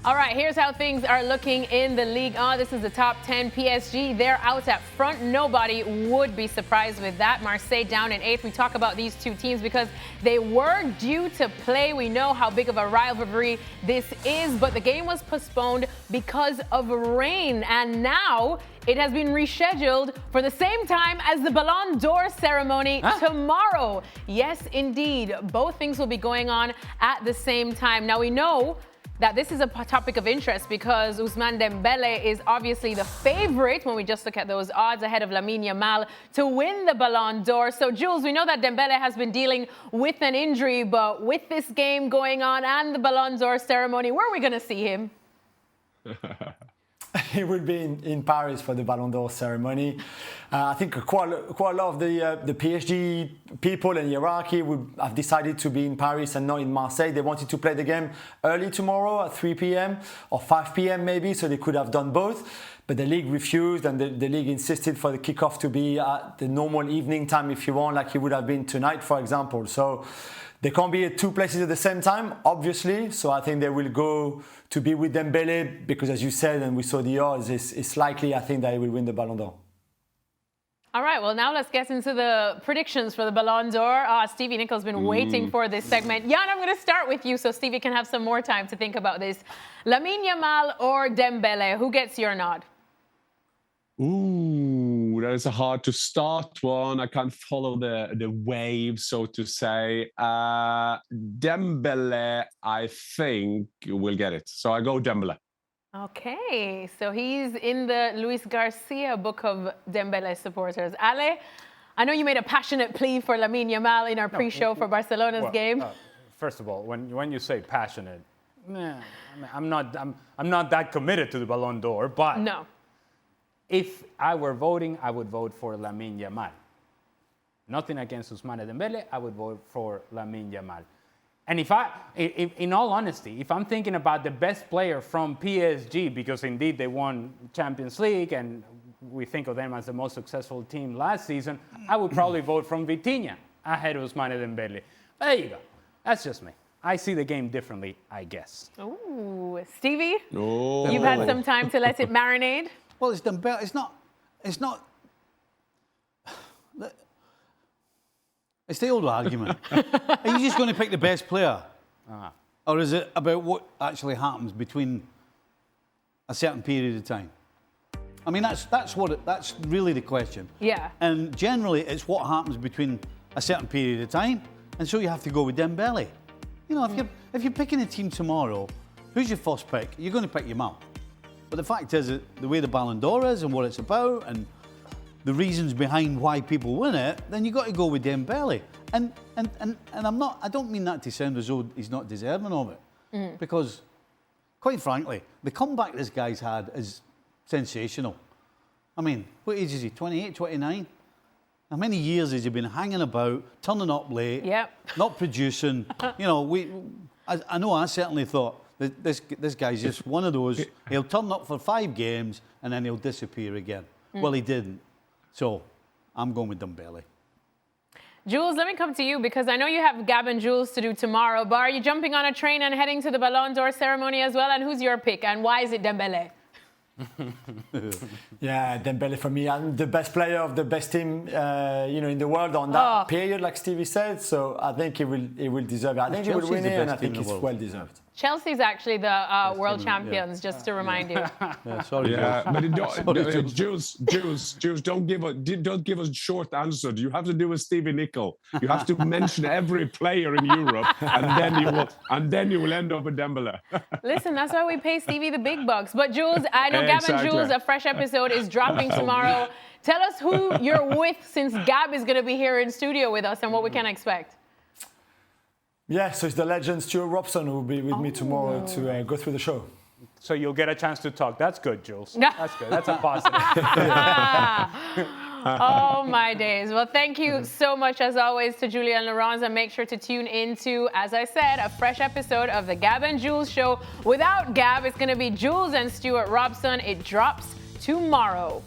All right, here's how things are looking in the Ligue 1. This is the top 10. PSG, they're out at front. Nobody would be surprised with that. Marseille down in 8th. We talk about these two teams because they were due to play. We know how big of a rivalry this is, but the game was postponed because of rain. And now it has been rescheduled for the same time as the Ballon d'Or ceremony tomorrow. Yes, indeed. Both things will be going on at the same time. Now, we know that this is a topic of interest because Ousmane Dembele is obviously the favorite when we just look at those odds ahead of Lamine Yamal to win the Ballon d'Or. So, Jules, we know that Dembele has been dealing with an injury, but with this game going on and the Ballon d'Or ceremony, where are we going to see him? He will be in Paris for the Ballon d'Or ceremony. I think quite a lot of the PSG people and hierarchy would have decided to be in Paris and not in Marseille. They wanted to play the game early tomorrow at 3 p.m. or 5 p.m. maybe, so they could have done both. But the league refused, and the league insisted for the kickoff to be at the normal evening time, if you want, like it would have been tonight, for example. So they can't be at two places at the same time, obviously. So I think they will go to be with Dembele because, as you said, and we saw the odds, it's likely, I think, that he will win the Ballon d'Or. All right, well, now let's get into the predictions for the Ballon d'Or. Stevie Nickel's been waiting for this segment. Jan, I'm going to start with you so Stevie can have some more time to think about this. Lamine Yamal or Dembele, who gets your nod? Ooh, that is a hard to start one. I can't follow the wave, so to say. Dembele, I think, will get it. So I go Dembele. Okay, so he's in the Luis Garcia book of Dembele supporters. Ale, I know you made a passionate plea for Lamine Yamal in our pre-show for Barcelona's game. First of all, when you say passionate, I'm not that committed to the Ballon d'Or, but no. If I were voting, I would vote for Lamine Yamal. Nothing against Ousmane Dembele, I would vote for Lamine Yamal. And if in all honesty, if I'm thinking about the best player from PSG, because indeed they won Champions League and we think of them as the most successful team last season, I would probably vote from Vitinha ahead of Ousmane Dembele. But there you go. That's just me. I see the game differently, I guess. Ooh, Stevie, Oh. you've had some time to let it marinate. Well, it's Dembele. It's not. It's the old argument. Are you just going to pick the best player? Or is it about what actually happens between a certain period of time? I mean, that's really the question. Yeah. And generally, it's what happens between a certain period of time, and so you have to go with Dembele. You know, if you're picking a team tomorrow, who's your first pick? You're going to pick Yamal. But the fact is that the way the Ballon d'Or is and what it's about and the reasons behind why people win it, then you've got to go with Dembele. And I don't mean that to sound as though he's not deserving of it. Because, quite frankly, the comeback this guy's had is sensational. I mean, what age is he? 28, 29? How many years has he been hanging about, turning up late, not producing? You know, I know I certainly thought that this guy's just one of those. He'll turn up for 5 games and then he'll disappear again. Well, he didn't. So I'm going with Dembele. Jules, let me come to you because I know you have Gab and Jules to do tomorrow, but are you jumping on a train and heading to the Ballon d'Or ceremony as well? And who's your pick? And why is it Dembele? Yeah, Dembele for me. I'm the best player of the best team, in the world on that period, like Stevie said. So I think he will deserve it. I think he will win it, and I think it's well deserved. Chelsea's actually the world champions, just to remind you. Sorry, but Jules, don't give us short answer. You have to do a Stevie Nickel. You have to mention every player in Europe, and then you will end up with Dembele. Listen, that's why we pay Stevie the big bucks. But Jules, I know Gab and Jules, a fresh episode is dropping tomorrow. Tell us who you're with, since Gab is going to be here in studio with us, and what we can expect. Yeah, so it's the legend Stuart Robson who will be with me tomorrow to go through the show. So you'll get a chance to talk. That's good, Jules. That's good. That's a positive. Oh, my days. Well, thank you so much, as always, to Julia and Laurence. And make sure to tune in to, as I said, a fresh episode of the Gab and Jules show. Without Gab, it's going to be Jules and Stuart Robson. It drops tomorrow.